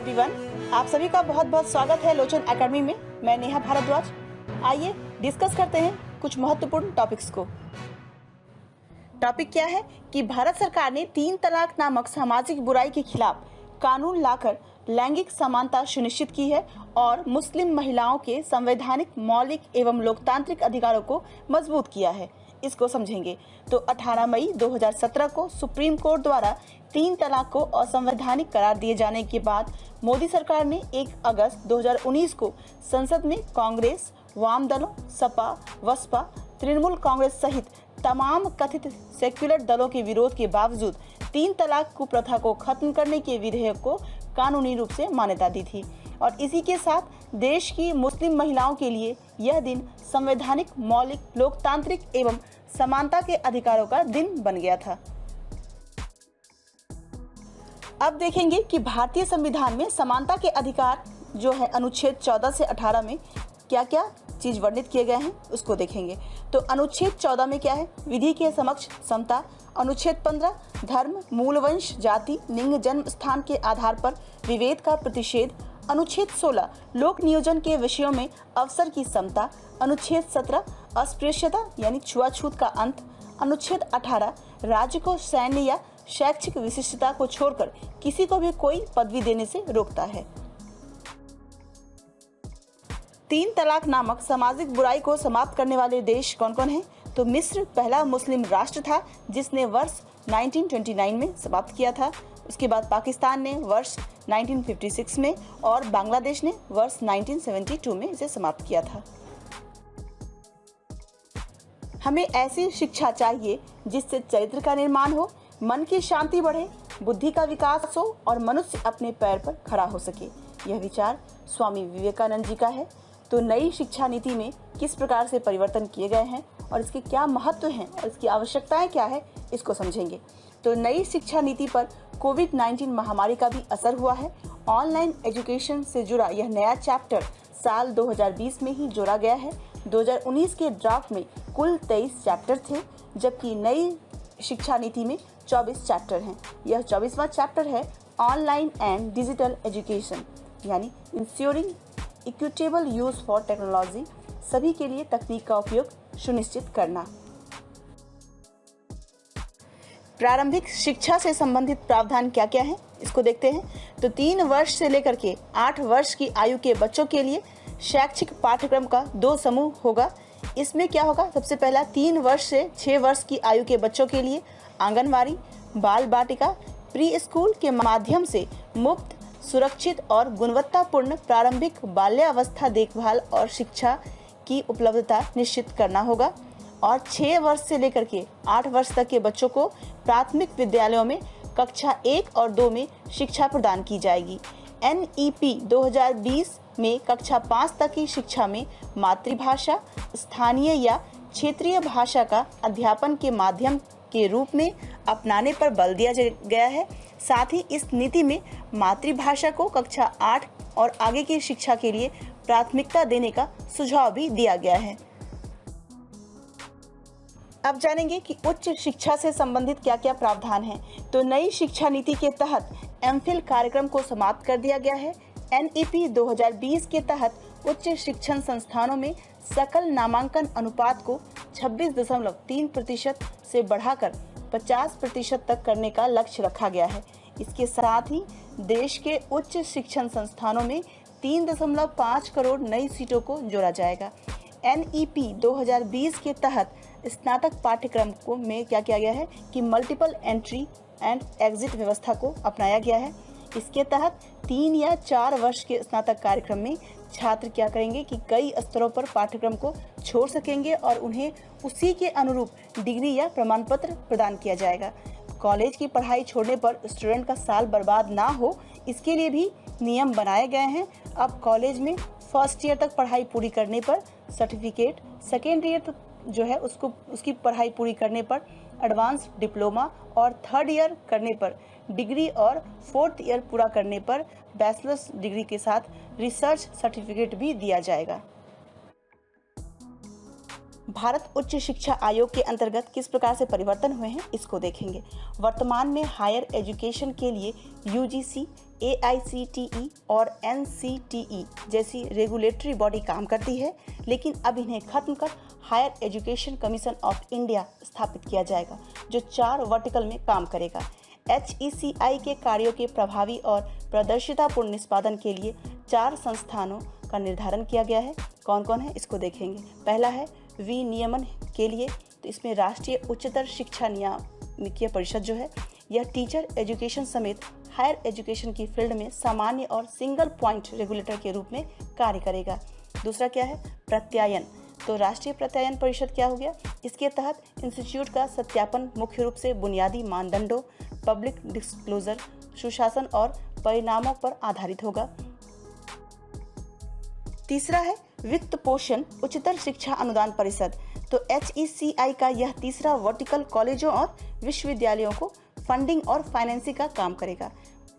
Everyone, आप सभी का बहुत बहुत स्वागत है लोचन एकेडमी में। मैं नेहा भारद्वाज। आइए डिस्कस करते हैं कुछ महत्वपूर्ण टॉपिक्स को। टॉपिक क्या है कि भारत सरकार ने 3 तलाक नामक सामाजिक बुराई के खिलाफ कानून लाकर लैंगिक समानता सुनिश्चित की है और मुस्लिम महिलाओं के संवैधानिक मौलिक एवं लोकतांत्रिक अधिकारों को मजबूत किया है। इसको समझेंगे तो 18 मई 2017 को सुप्रीम कोर्ट द्वारा 3 तलाक को असंवैधानिक करार दिए जाने के बाद मोदी सरकार ने 1 अगस्त 2019 को संसद में कांग्रेस, वाम दलों, सपा, बसपा, तृणमूल कांग्रेस सहित तमाम कथित सेक्युलर दलों के विरोध के बावजूद 3 तलाक कुप्रथा को खत्म करने के विधेयक को कानूनी रूप से मान्यता दी थी और इसी के साथ देश की मुस्लिम महिलाओं के लिए यह दिन संवैधानिक, मौलिक, लोकतांत्रिक एवं समानता के अधिकारों का दिन बन गया था। अब देखेंगे कि भारतीय संविधान में समानता के अधिकार जो है अनुच्छेद 14 से 18 में क्या क्या चीज वर्णित किए गए हैं उसको देखेंगे। तो अनुच्छेद 14 में क्या है, विधि के समक्ष समता। अनुच्छेद 15 धर्म, मूल वंश, जाति, लिंग, जन्म स्थान के आधार पर विभेद का प्रतिषेध। अनुच्छेद 16 लोक नियोजन के विषयों में अवसर की समता। अनुच्छेद 17 अस्पृश्यता यानी छुआछूत का अंत। अनुच्छेद 18 राज्य को सैन्य या शैक्षिक विशिष्टता को छोड़कर किसी को भी कोई पदवी देने से रोकता है। 3 तलाक नामक सामाजिक बुराई को समाप्त करने वाले देश कौन कौन हैं? तो मिस्र पहला मुस्लिम राष्ट्र था जिसने वर्ष 1929 में समाप्त किया था। उसके बाद पाकिस्तान ने वर्ष 1956 में और बांग्लादेश ने वर्ष 1972 में इसे समाप्त किया था। हमें ऐसी शिक्षा चाहिए जिससे चरित्र का निर्माण हो, मन की शांति बढ़े, बुद्धि का विकास हो और मनुष्य अपने पैर पर खड़ा हो सके। यह विचार स्वामी विवेकानंद जी का है। तो नई शिक्षा नीति में किस प्रकार से परिवर्तन किए गए हैं और इसके क्या महत्व हैं और इसकी आवश्यकताएं क्या है, इसको समझेंगे। तो नई शिक्षा नीति पर कोविड-19 महामारी का भी असर हुआ है। ऑनलाइन एजुकेशन से जुड़ा यह नया चैप्टर साल 2020 में ही जोड़ा गया है। 2019 के ड्राफ्ट में कुल 23 चैप्टर थे, जबकि नई शिक्षा नीति में 24 चैप्टर हैं। यह 24वां चैप्टर है ऑनलाइन एंड डिजिटल एजुकेशन, यानी ensuring equitable use for technology, सभी के लिए तकनीक का उपयोग सुनिश्चित करना। प्रारंभिक शिक्षा से संबंधित प्रावधान क्या क्या है, इसको देखते हैं। तो 3 वर्ष से लेकर के 8 वर्ष की आयु के बच्चों के लिए शैक्षिक पाठ्यक्रम का 2 समूह होगा। इसमें क्या होगा, सबसे पहला 3 वर्ष से 6 वर्ष की आयु के बच्चों के लिए आंगनवाड़ी, बाल बाटिका, प्री स्कूल के माध्यम से मुफ्त, सुरक्षित और गुणवत्तापूर्ण प्रारंभिक बाल्यावस्था देखभाल और शिक्षा की उपलब्धता निश्चित करना होगा। और 6 वर्ष से लेकर के 8 वर्ष तक के बच्चों को प्राथमिक विद्यालयों में कक्षा 1 और 2 में शिक्षा प्रदान की जाएगी। NEP 2020 में कक्षा 5 तक की शिक्षा में मातृभाषा, स्थानीय या क्षेत्रीय भाषा का अध्यापन के माध्यम के रूप में अपनाने पर बल दिया गया है। साथ ही इस नीति में मातृभाषा को कक्षा 8 और आगे की शिक्षा के लिए प्राथमिकता देने का सुझाव भी दिया गया है। अब जानेंगे कि उच्च शिक्षा से संबंधित क्या क्या प्रावधान हैं। तो नई शिक्षा नीति के तहत MPhil कार्यक्रम को समाप्त कर दिया गया है। NEP 2020 के तहत उच्च शिक्षण संस्थानों में सकल नामांकन अनुपात को 26.3% से बढ़ाकर 50% तक करने का लक्ष्य रखा गया है। इसके साथ ही देश के उच्च शिक्षण संस्थानों में 3.5 करोड़ नई सीटों को जोड़ा जाएगा। NEP 2020 के तहत स्नातक पाठ्यक्रम को में क्या किया गया है कि मल्टीपल एंट्री एंड एग्जिट व्यवस्था को अपनाया गया है। इसके तहत 3 या 4 वर्ष के स्नातक कार्यक्रम में छात्र क्या करेंगे कि कई स्तरों पर पाठ्यक्रम को छोड़ सकेंगे और उन्हें उसी के अनुरूप डिग्री या प्रमाण पत्र प्रदान किया जाएगा। कॉलेज की पढ़ाई छोड़ने पर स्टूडेंट का साल बर्बाद ना हो, इसके लिए भी नियम बनाए गए हैं। अब कॉलेज में फर्स्ट ईयर तक पढ़ाई पूरी करने पर सर्टिफिकेट, सेकेंड ईयर तक जो है उसकी पढ़ाई पूरी करने पर एडवांस डिप्लोमा और थर्ड ईयर करने पर डिग्री और फोर्थ ईयर पूरा करने पर बैचलर्स डिग्री के साथ रिसर्च सर्टिफिकेट भी दिया जाएगा। भारत उच्च शिक्षा आयोग के अंतर्गत किस प्रकार से परिवर्तन हुए हैं, इसको देखेंगे। वर्तमान में हायर एजुकेशन के लिए UGC AICTE और NCTE जैसी रेगुलेटरी बॉडी काम करती है, लेकिन अब इन्हें खत्म कर higher education commission of India स्थापित किया जाएगा, जो 4 वर्टिकल में काम करेगा। HECI के कार्यों के प्रभावी और पारदर्शितापूर्ण निष्पादन के लिए 4 संस्थानों का निर्धारण किया गया है। कौन कौन है इसको देखेंगे। पहला है विनियमन के लिए, तो इसमें राष्ट्रीय उच्चतर शिक्षा नियामकीय परिषद जो है, यह टीचर एजुकेशन समेत हायर एजुकेशन की फील्ड में सामान्य और सिंगल पॉइंट रेगुलेटर के रूप में कार्य करेगा। दूसरा क्या है, प्रत्यायन, तो राष्ट्रीय प्रत्यायन परिषद क्या हो गया, इसके तहत इंस्टीट्यूट का सत्यापन मुख्य रूप से बुनियादी मानदंडों, पब्लिक डिस्क्लोजर, सुशासन और परिणामों पर आधारित होगा। तीसरा है वित्त पोषण उच्चतर शिक्षा अनुदान परिषद, तो HECI का यह तीसरा वर्टिकल कॉलेजों और विश्वविद्यालयों को फंडिंग और फाइनेंसिंग का काम करेगा।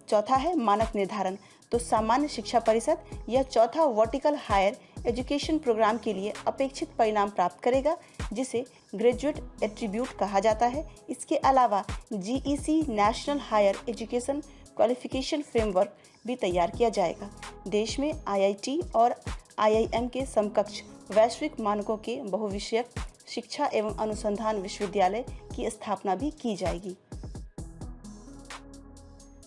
चौथा है मानक निर्धारण, तो सामान्य शिक्षा परिषद यह चौथा वर्टिकल हायर एजुकेशन प्रोग्राम के लिए अपेक्षित परिणाम प्राप्त करेगा, जिसे ग्रेजुएट एट्रीब्यूट कहा जाता है। इसके अलावा GEC national higher education qualification framework भी तैयार किया जाएगा। देश में IIT और IIM के समकक्ष वैश्विक मानकों के बहुविषयक शिक्षा एवं अनुसंधान विश्वविद्यालय की स्थापना भी की जाएगी।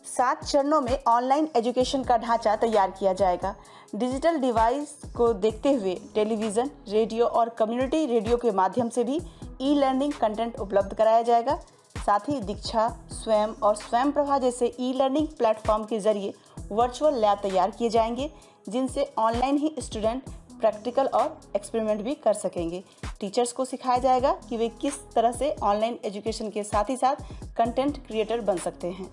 7 चरणों में ऑनलाइन एजुकेशन का ढांचा तैयार किया जाएगा। डिजिटल डिवाइस को देखते हुए टेलीविज़न, रेडियो और कम्युनिटी रेडियो के माध्यम से भी ई-लर्निंग कंटेंट उपलब्ध कराया जाएगा। साथ ही दीक्षा, स्वयं और स्वयं प्रभा जैसे ई-लर्निंग प्लेटफॉर्म के जरिए वर्चुअल लैब तैयार किए जाएंगे, जिनसे ऑनलाइन ही स्टूडेंट प्रैक्टिकल और एक्सपेरिमेंट भी कर सकेंगे। टीचर्स को सिखाया जाएगा कि वे किस तरह से ऑनलाइन एजुकेशन के साथ ही साथ कंटेंट क्रिएटर बन सकते हैं।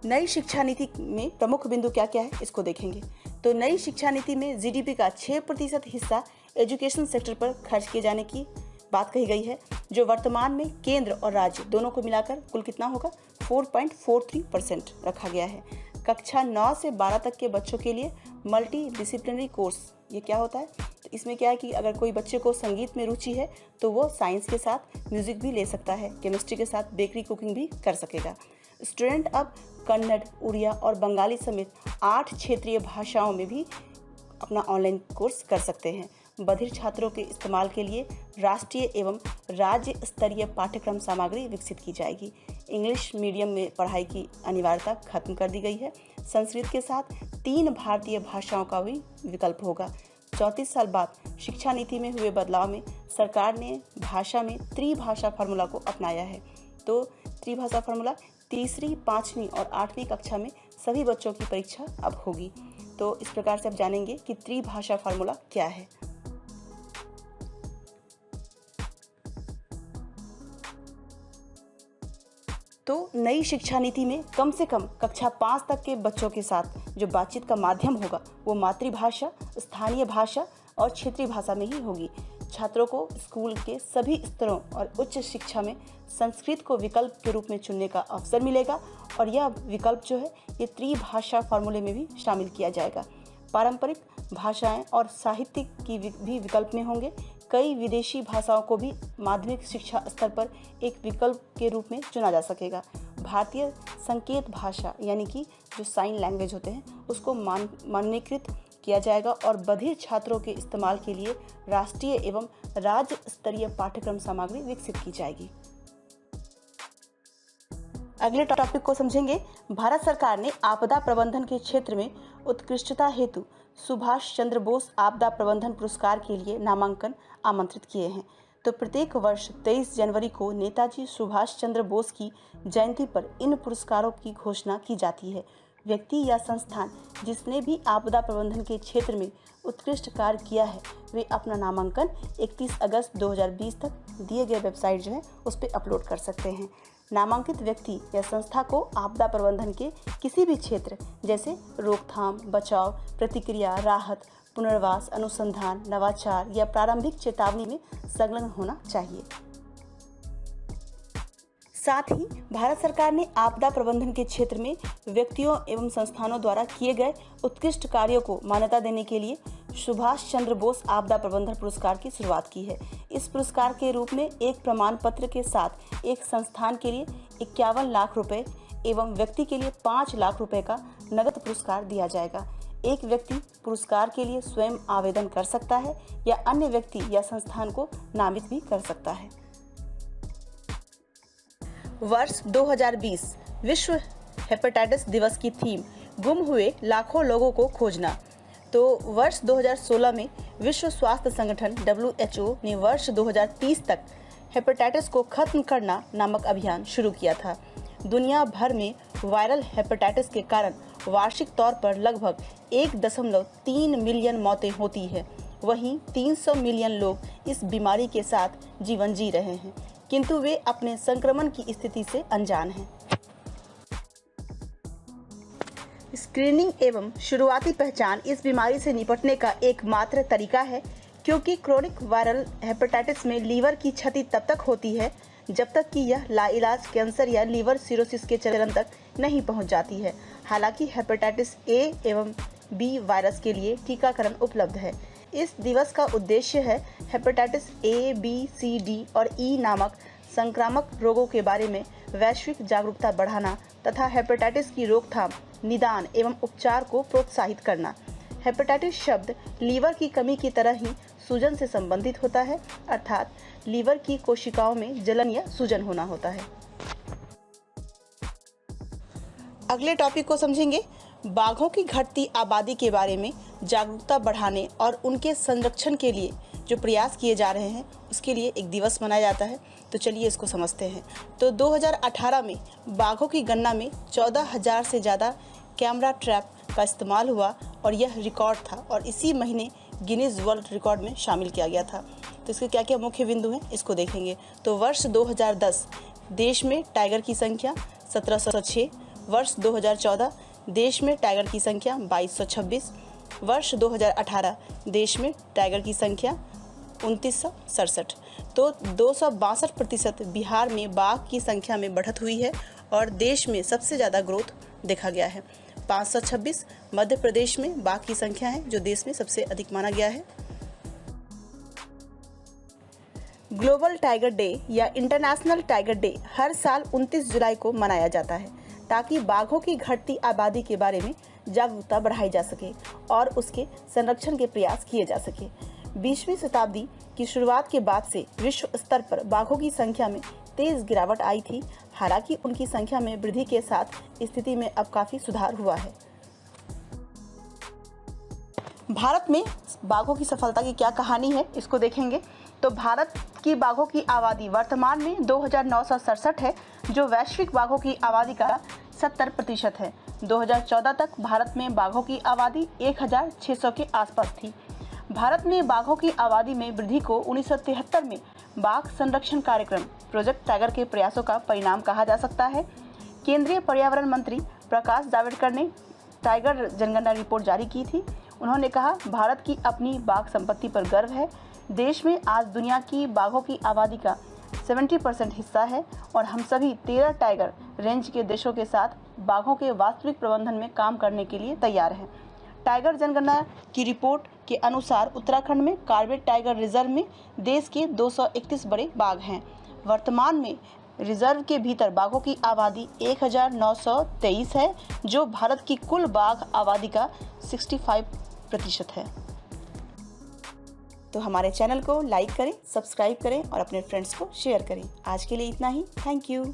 नई शिक्षा नीति में प्रमुख बिंदु क्या क्या है इसको देखेंगे। तो नई शिक्षा नीति में GDP का 6% हिस्सा एजुकेशन सेक्टर पर खर्च किए जाने की बात कही गई है, जो वर्तमान में केंद्र और राज्य दोनों को मिलाकर कुल कितना होगा, 4.43% रखा गया है। कक्षा 9 से 12 तक के बच्चों के लिए मल्टी डिसिप्लिनरी कोर्स, ये क्या होता है, तो इसमें क्या है कि अगर कोई बच्चे को संगीत में रुचि है तो वो साइंस के साथ म्यूजिक भी ले सकता है, केमिस्ट्री के साथ बेकरी कुकिंग भी कर सकेगा। स्टूडेंट अब कन्नड़, उड़िया और बंगाली समेत 8 क्षेत्रीय भाषाओं में भी अपना ऑनलाइन कोर्स कर सकते हैं। बधिर छात्रों के इस्तेमाल के लिए राष्ट्रीय एवं राज्य स्तरीय पाठ्यक्रम सामग्री विकसित की जाएगी। इंग्लिश मीडियम में पढ़ाई की अनिवार्यता खत्म कर दी गई है। संस्कृत के साथ 3 भारतीय भाषाओं का भी विकल्प होगा। 34 साल बाद शिक्षा नीति में हुए बदलाव में सरकार ने भाषा में त्रिभाषा फार्मूला को अपनाया है। तो त्रिभाषा फार्मूला 3री, 5वीं और 8वीं कक्षा में सभी बच्चों की परीक्षा अब होगी। तो इस प्रकार से आप जानेंगे कि त्रिभाषा फार्मूला क्या है। तो नई शिक्षा नीति में कम से कम कक्षा 5 तक के बच्चों के साथ जो बातचीत का माध्यम होगा वो मातृभाषा, स्थानीय भाषा और क्षेत्रीय भाषा में ही होगी। छात्रों को स्कूल के सभी स्तरों और उच्च शिक्षा में संस्कृत को विकल्प के रूप में चुनने का अवसर मिलेगा और यह विकल्प जो है ये त्रिभाषा फार्मूले में भी शामिल किया जाएगा। पारंपरिक भाषाएं और साहित्य की भी विकल्प में होंगे। कई विदेशी भाषाओं को भी माध्यमिक शिक्षा स्तर पर एक विकल्प के रूप में चुना जा सकेगा। भारतीय संकेत भाषा यानी कि जो साइन लैंग्वेज होते हैं उसको मान्यकृत किया जाएगा और बधिर छात्रों के इस्तेमाल के लिए राष्ट्रीय एवं राज्य स्तरीय पाठ्यक्रम सामग्री विकसित की जाएगी। अगले टॉपिक को समझेंगे। भारत सरकार ने आपदा प्रबंधन के क्षेत्र में उत्कृष्टता हेतु सुभाष चंद्र बोस आपदा प्रबंधन पुरस्कार के लिए नामांकन आमंत्रित किए हैं। तो प्रत्येक वर्ष 23 जनवरी को नेताजी सुभाष चंद्र बोस की जयंती पर इन पुरस्कारों की घोषणा की जाती है। व्यक्ति या संस्थान जिसने भी आपदा प्रबंधन के क्षेत्र में उत्कृष्ट कार्य किया है वे अपना नामांकन 31 अगस्त 2020 तक दिए गए वेबसाइट जो है उस पर अपलोड कर सकते हैं। नामांकित व्यक्ति या संस्था को आपदा प्रबंधन के किसी भी क्षेत्र जैसे रोकथाम, बचाव, प्रतिक्रिया, राहत, पुनर्वास, अनुसंधान, नवाचार या प्रारंभिक चेतावनी में संलग्न होना चाहिए। साथ ही भारत सरकार ने आपदा प्रबंधन के क्षेत्र में व्यक्तियों एवं संस्थानों द्वारा किए गए उत्कृष्ट कार्यों को मान्यता देने के लिए सुभाष चंद्र बोस आपदा प्रबंधन पुरस्कार की शुरुआत की है। इस पुरस्कार के रूप में एक प्रमाण पत्र के साथ एक संस्थान के लिए 51 लाख रुपए, एवं व्यक्ति के लिए 5 लाख रुपए का नगद पुरस्कार दिया जाएगा। एक व्यक्ति पुरस्कार के लिए स्वयं आवेदन कर सकता है या अन्य व्यक्ति या संस्थान को नामित भी कर सकता है। वर्ष 2020 विश्व हेपेटाइटिस दिवस की थीम गुम हुए लाखों लोगों को खोजना। तो वर्ष 2016 में विश्व स्वास्थ्य संगठन WHO ने वर्ष 2030 तक हेपेटाइटिस को खत्म करना नामक अभियान शुरू किया था। दुनिया भर में वायरल हेपेटाइटिस के कारण वार्षिक तौर पर लगभग 1.3 मिलियन मौतें होती है। वहीं 300 मिलियन लोग इस बीमारी के साथ जीवन जी रहे हैं, किंतु वे अपने संक्रमण की स्थिति से अनजान हैं। स्क्रीनिंग एवं शुरुआती पहचान इस बीमारी से निपटने का एकमात्र तरीका है, क्योंकि क्रोनिक वायरल हेपेटाइटिस में लीवर की क्षति तब तक होती है जब तक कि यह लाइलाज कैंसर या लीवर सिरोसिस के चरण तक नहीं पहुंच जाती है। हालांकि हेपेटाइटिस ए एवं बी वायरस के लिए टीकाकरण उपलब्ध है। इस दिवस का उद्देश्य है hepatitis A, B, C, D और ई नामक संक्रामक रोगों के बारे में वैश्विक जागरूकता बढ़ाना तथा हेपेटाइटिस की रोकथाम, निदान एवं उपचार को प्रोत्साहित करना। हेपेटाइटिस शब्द लीवर की कमी की तरह ही सूजन से संबंधित होता है, अर्थात लीवर की कोशिकाओं में जलन या सूजन होना होता है। अगले टॉपिक को समझेंगे। बाघों की घटती आबादी के बारे में जागरूकता बढ़ाने और उनके संरक्षण के लिए जो प्रयास किए जा रहे हैं, उसके लिए एक दिवस मनाया जाता है। तो चलिए इसको समझते हैं। तो 2018 में बाघों की गणना में 14,000 से ज़्यादा कैमरा ट्रैप का इस्तेमाल हुआ और यह रिकॉर्ड था और इसी महीने गिनीज वर्ल्ड रिकॉर्ड में शामिल किया गया था। तो इसके क्या क्या मुख्य बिंदु हैं, इसको देखेंगे। तो वर्ष 2010 देश में टाइगर की संख्या 1706, वर्ष 2014 देश में टाइगर की संख्या 2226, वर्ष 2018 देश में टाइगर की संख्या 2967। तो 262% बिहार में बाघ की संख्या में बढ़त हुई है और देश में सबसे ज़्यादा ग्रोथ देखा गया है। 526 मध्य प्रदेश में बाघ की संख्या है, जो देश में सबसे अधिक माना गया है। ग्लोबल टाइगर डे या इंटरनेशनल टाइगर डे हर साल 29 जुलाई को मनाया जाता है, ताकि बाघों की घटती आबादी के बारे में जागरूकता बढ़ाई जा सके और उसके संरक्षण के प्रयास किए जा सके। 20वीं शताब्दी की शुरुआत के बाद से विश्व स्तर पर बाघों की संख्या में तेज गिरावट आई थी। हालांकि उनकी संख्या में वृद्धि के साथ स्थिति में अब काफी सुधार हुआ है। भारत में बाघों की सफलता की क्या कहानी है, इसको देखेंगे। तो भारत की बाघों की आबादी वर्तमान में 2967 है, जो वैश्विक बाघों की आबादी का 70% है। 2014 तक भारत में बाघों की आबादी 1600 के आसपास थी। भारत में बाघों की आबादी में वृद्धि को 1973 में बाघ संरक्षण कार्यक्रम प्रोजेक्ट टाइगर के प्रयासों का परिणाम कहा जा सकता है। केंद्रीय पर्यावरण मंत्री प्रकाश जावड़ेकर ने टाइगर जनगणना रिपोर्ट जारी की थी। उन्होंने कहा, भारत की अपनी बाघ संपत्ति पर गर्व है। देश में आज दुनिया की बाघों की आबादी का 70% हिस्सा है और हम सभी 13 टाइगर रेंज के देशों के साथ बाघों के वास्तविक प्रबंधन में काम करने के लिए तैयार हैं। टाइगर जनगणना की रिपोर्ट के अनुसार उत्तराखंड में कॉर्बेट टाइगर रिजर्व में देश के 231 बड़े बाघ हैं। वर्तमान में रिजर्व के भीतर बाघों की आबादी 1923 है, जो भारत की कुल बाघ आबादी का 65% है। तो हमारे चैनल को लाइक करें, सब्सक्राइब करें और अपने फ्रेंड्स को शेयर करें। आज के लिए इतना ही। Thank you.